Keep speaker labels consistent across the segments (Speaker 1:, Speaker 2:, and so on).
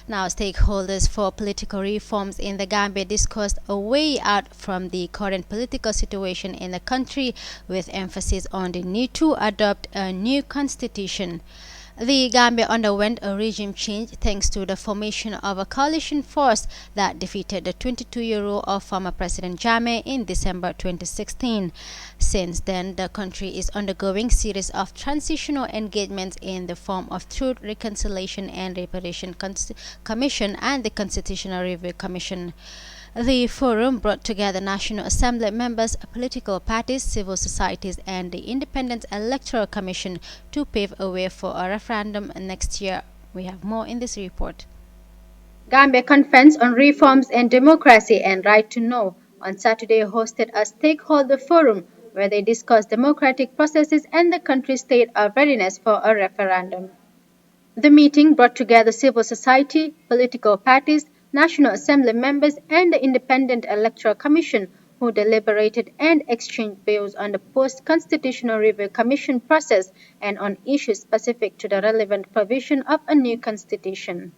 Speaker 1: Now, stakeholders for political reforms in the Gambia discussed a way out from the current political situation in the country, with emphasis on the need to adopt a new constitution. The Gambia underwent a regime change thanks to the formation of a coalition force that defeated the 22-year rule of former President Jammeh in December 2016. Since then, the country is undergoing a series of transitional engagements in the form of Truth, Reconciliation and Reparation Commission and the Constitutional Review Commission. The forum brought together National Assembly members, political parties, civil societies, and the Independent Electoral Commission to pave a way for a referendum next year. We have more in this report. Gambia Conference on Reforms and Democracy and Right to Know on Saturday hosted a stakeholder forum where they discussed democratic processes and the country's state of readiness for a referendum. The meeting brought together civil society, political parties, National Assembly members, and the Independent Electoral Commission, who deliberated and exchanged views on the post-constitutional review commission process and on issues specific to the relevant provision of a new constitution.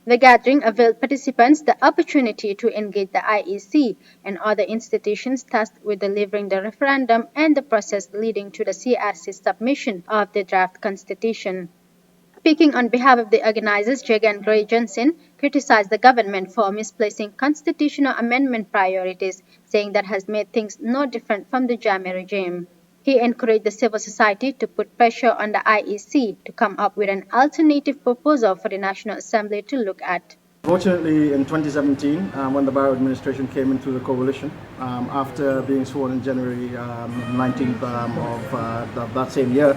Speaker 1: The gathering availed participants the opportunity to engage the IEC and other institutions tasked with delivering the referendum and the process leading to the CRC's submission of the draft constitution. Speaking on behalf of the organizers, Jagan Gray Johnson criticized the government for misplacing constitutional amendment priorities, saying that has made things no different from the Jammeh regime. He encouraged the civil society to put pressure on the IEC to come up with an alternative proposal for the National Assembly to look at.
Speaker 2: Fortunately, in 2017, when the Barrow administration came into the coalition, after being sworn in January 19th of that same year,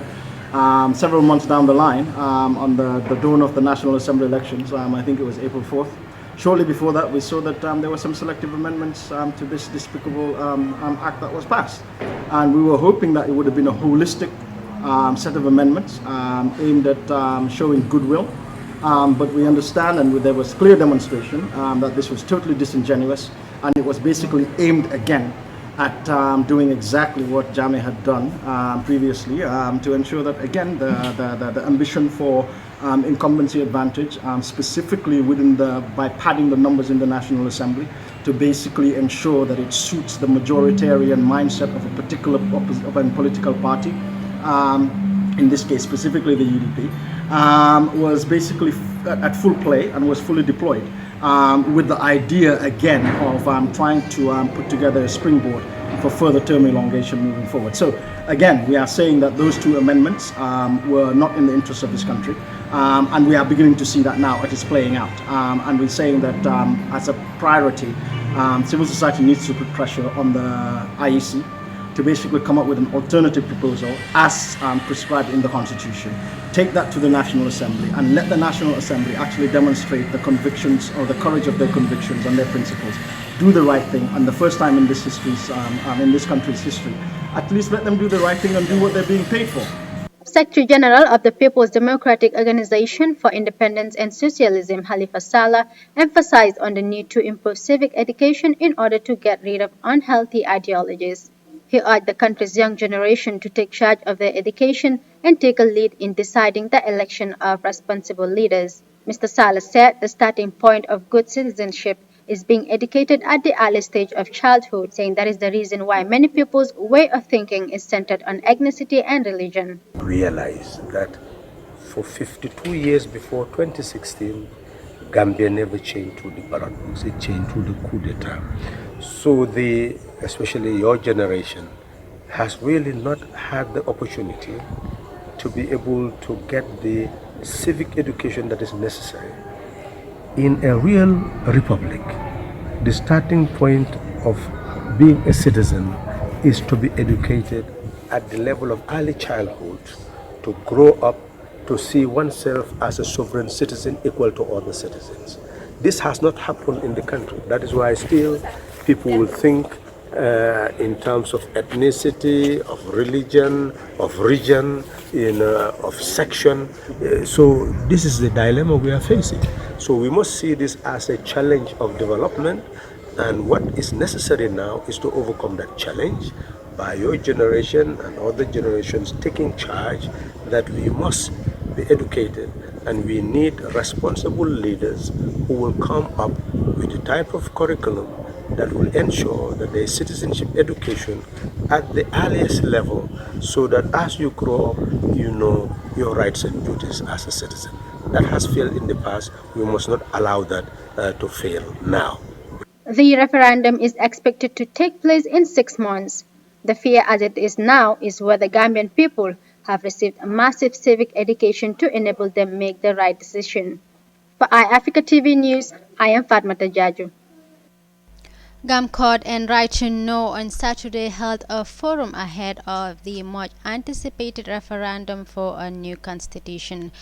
Speaker 2: several months down the line, on the dawn of the National Assembly elections, I think it was April 4th, shortly before that we saw that there were some selective amendments to this despicable act that was passed. And we were hoping that it would have been a holistic set of amendments aimed at showing goodwill. But we understand, and there was clear demonstration, that this was totally disingenuous, and it was basically aimed again at doing exactly what Jammeh had done previously to ensure that, again, the ambition for incumbency advantage, specifically by padding the numbers in the National Assembly, to basically ensure that it suits the majoritarian mindset of a particular political party, in this case specifically the UDP, was basically at full play and was fully deployed. With the idea again of trying to put together a springboard for further term elongation moving forward. So again, we are saying that those two amendments were not in the interest of this country, and we are beginning to see that now it is playing out. And we're saying that as a priority, civil society needs to put pressure on the IEC to basically come up with an alternative proposal as prescribed in the Constitution. Take that to the National Assembly and let the National Assembly actually demonstrate the convictions or the courage of their convictions and their principles. Do the right thing, and the first time in this country's history, at least let them do the right thing and do what they're being paid for.
Speaker 1: Secretary General of the People's Democratic Organization for Independence and Socialism, Halifa Saleh, emphasized on the need to improve civic education in order to get rid of unhealthy ideologies. He urged the country's young generation to take charge of their education and take a lead in deciding the election of responsible leaders. Mr. Saleh said the starting point of good citizenship is being educated at the early stage of childhood, saying that is the reason why many people's way of thinking is centered on ethnicity and religion.
Speaker 3: Realize that for 52 years before 2016, Gambia never changed to the ballot box, it changed to the coup d'etat. So especially your generation, has really not had the opportunity to be able to get the civic education that is necessary. In a real republic, the starting point of being a citizen is to be educated at the level of early childhood, to grow up, to see oneself as a sovereign citizen equal to other citizens. This has not happened in the country. That is why still people will think in terms of ethnicity, of religion, of region, of section. So this is the dilemma we are facing. So we must see this as a challenge of development, and what is necessary now is to overcome that challenge by your generation and other generations taking charge, that we must be educated, and we need responsible leaders who will come up with the type of curriculum that will ensure that there is citizenship education at the earliest level, so that as you grow up, you know your rights and duties as a citizen. That has failed in the past. We must not allow that to fail now.
Speaker 1: The referendum is expected to take place in 6 months. The fear as it is now is whether Gambian people have received a massive civic education to enable them make the right decision. For iAfrica TV News, I am Fatmata Jaju. GAMCOD and Right to Know on Saturday held a forum ahead of the much anticipated referendum for a new constitution.